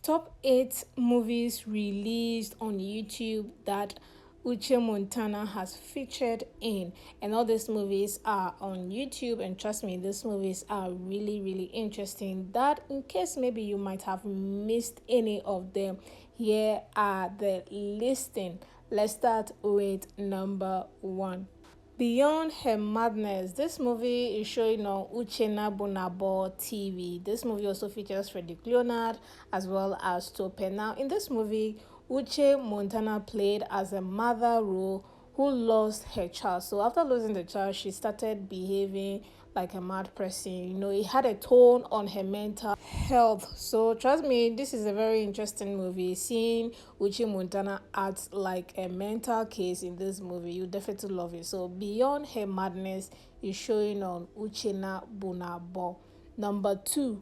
Top 8 movies released on YouTube that Uche Montana has featured in. And all these movies are on YouTube. And trust me, these movies are really, really interesting. That in case maybe you might have missed any of them, here are the listing. Let's start with number 1. Beyond Her Madness, this movie is showing on Uchenna Bonabo TV. This movie also features Frederick Leonard as well as Tope. Now, in this movie, Uche Montana played as a mother role who lost her child. So after losing the child, she started behaving like a mad person. It had a tone on her mental health. So trust me, this is a very interesting movie. Seeing Uchi Montana act like a mental case in this movie, you definitely love it. So Beyond Her Madness is showing on Uchenna Bunabo. Number 2,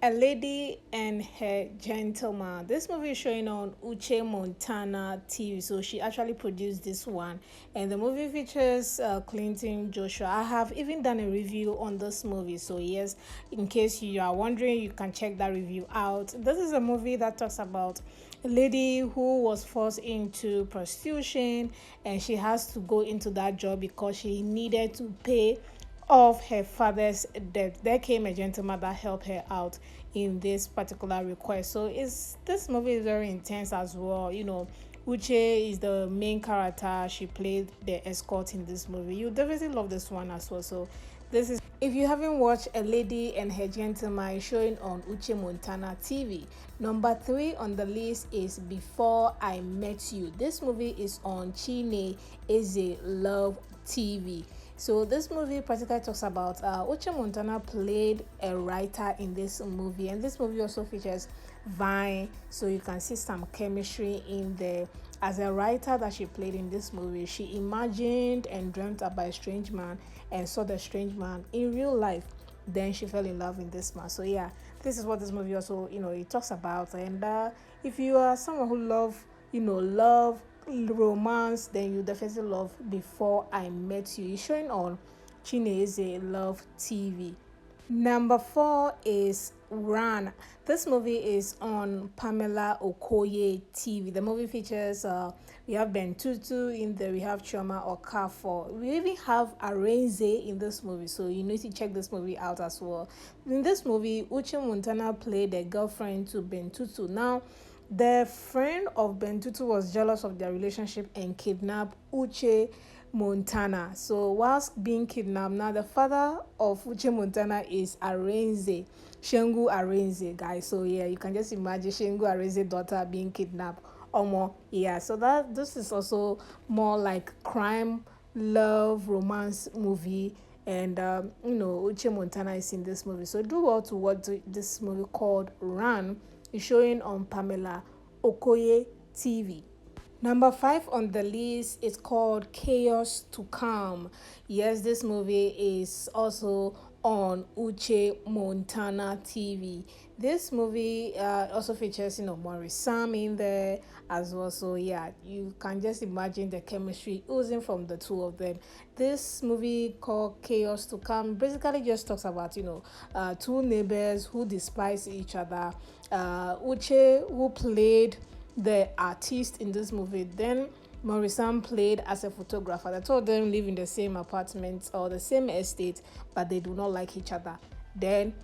A Lady and Her Gentleman. This movie is showing on Uche Montana TV. So she actually produced this one. And the movie features Clinton Joshua. I have even done a review on this movie. So yes, in case you are wondering, you can check that review out. This is a movie that talks about a lady who was forced into prostitution, and she has to go into that job because she needed to pay of her father's death. There came a gentleman that helped her out in this particular request. So this movie is very intense as well. Uche is the main character. She played the escort in this movie. You definitely love this one as well. So this is, if you haven't watched A Lady and Her Gentleman, it's showing on Uche Montana TV. Number 3 on the list is Before I Met You. This movie is on Chine Eze Love TV. So this movie particularly talks about Uche Montana played a writer in this movie, and this movie also features Vine, so you can see some chemistry in there. As a writer that she played in this movie, she imagined and dreamt about a strange man and saw the strange man in real life. Then she fell in love with this man. So yeah, this is what this movie also it talks about. And if you are someone who love romance, then you definitely love Before I Met You. It's showing on Chinese Love TV. Number 4 is Run. This movie is on Pamela Okoye TV. The movie features we have Ben Tutu in there, we have Chioma Okafor. We even have Arenze in this movie, so you need to check this movie out as well. In this movie, Uche Montana played a girlfriend to Ben Tutu. Now, the friend of Ben Tutu was jealous of their relationship and kidnapped Uche Montana. So whilst being kidnapped, now the father of Uche Montana is Arenze, Shengu Arenze, guys. So yeah, you can just imagine Shengu Arenze's daughter being kidnapped. Or more, yeah. So this is also more like crime, love, romance movie. And Uche Montana is in this movie. So do well to watch this movie called Run. It's showing on Pamela Okoye TV. Number 5 on the list is called Chaos to Come. Yes, this movie is also on Uche Montana TV. This movie also features, Maurice Sam in there as well. So yeah, you can just imagine the chemistry oozing from the two of them. This movie called Chaos to Come basically just talks about, two neighbors who despise each other. Uche, who played the artist in this movie, then Morrison played as a photographer. The two of them live in the same apartment or the same estate, but they do not like each other. Then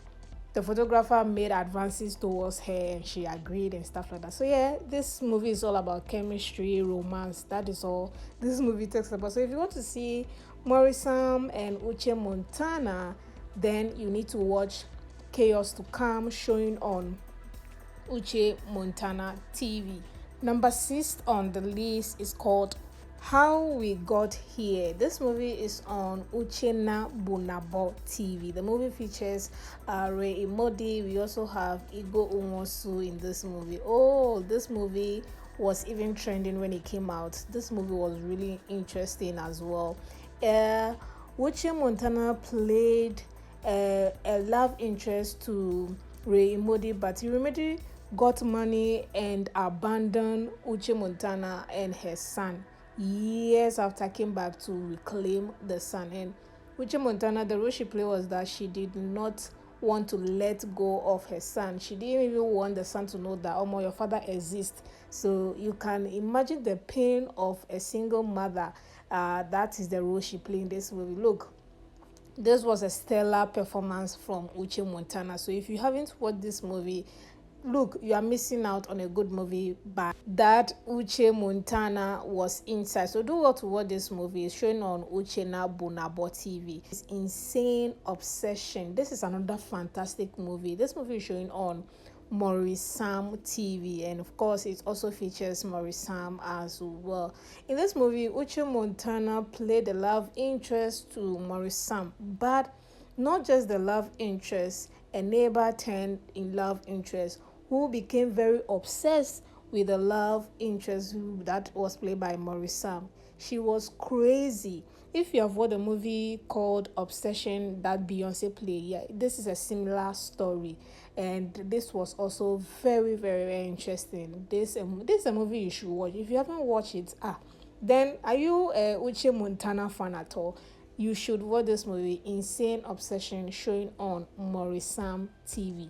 the photographer made advances towards her and she agreed and stuff like that. So yeah, this movie is all about chemistry, romance. That is all this movie talks about. So if you want to see Morrison and Uche Montana, then you need to watch Chaos to Come, showing on Uche Montana TV. Number 6 on the list is called How We Got Here. This movie is on Uchenna Bunabo TV. The movie features Ray Imodi. We also have Igo Umosu in this movie. Oh, this movie was even trending when it came out. This movie was really interesting as well. Uche Montana played a love interest to Ray Imodi, but Imodi got money and abandoned Uche Montana and her son years after came back to reclaim the son. And Uche Montana, the role she played was that she did not want to let go of her son. She didn't even want the son to know that, oh, your father exists. So you can imagine the pain of a single mother. That is the role she played in this movie. Look, this was a stellar performance from Uche Montana. So if you haven't watched this movie, look, you are missing out on a good movie, but that Uche Montana was inside. So do what to watch this movie. It's showing on Uche na Bonabo TV. It's Insane Obsession. This is another fantastic movie. This movie is showing on Maurice Sam TV, and of course it also features Maurice Sam as well. In this movie, Uche Montana played the love interest to Maurice Sam, but not just the love interest, a neighbor turned in love interest who became very obsessed with the love interest that was played by Maurice Sam. She was crazy. If you have watched a movie called Obsession that Beyonce played, yeah, this is a similar story, and this was also very, very, very interesting. This is a movie you should watch. If you haven't watched it, then are you a Uche Montana fan at all? You should watch this movie, Insane Obsession, showing on Maurice Sam TV.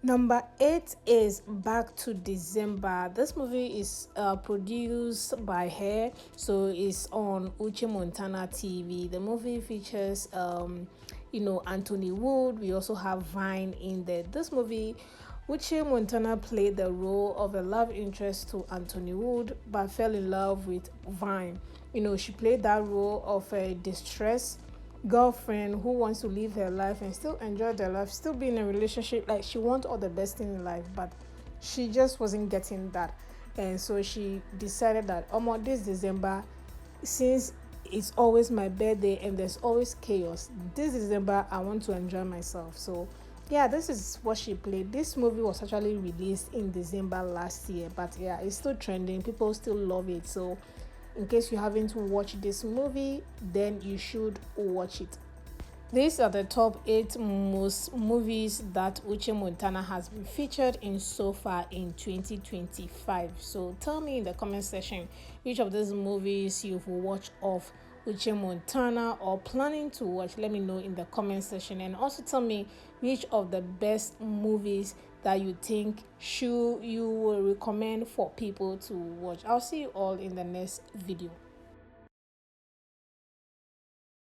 Number 8 is Back to December. This movie is produced by her, so it's on Uche Montana TV. The movie features, Anthony Wood. We also have Vine in there. This movie, Uche Montana played the role of a love interest to Anthony Wood, but fell in love with Vine. She played that role of a distressed girlfriend who wants to live her life and still enjoy their life, still be in a relationship. Like, she wants all the best thing in life, but she just wasn't getting that. And so she decided that, this December, since it's always my birthday and there's always chaos, this December I want to enjoy myself. So yeah, this is what she played. This movie was actually released in December last year, but yeah, it's still trending. People still love it. So in case you haven't watched this movie, then you should watch it. These are the top 8 most movies that Uche Montana has been featured in so far in 2025. So tell me in the comment section which of these movies you've watched of Uche Montana or planning to watch. Let me know in the comment section, and also tell me which of the best movies that you think you will recommend for people to watch. I'll see you all in the next video.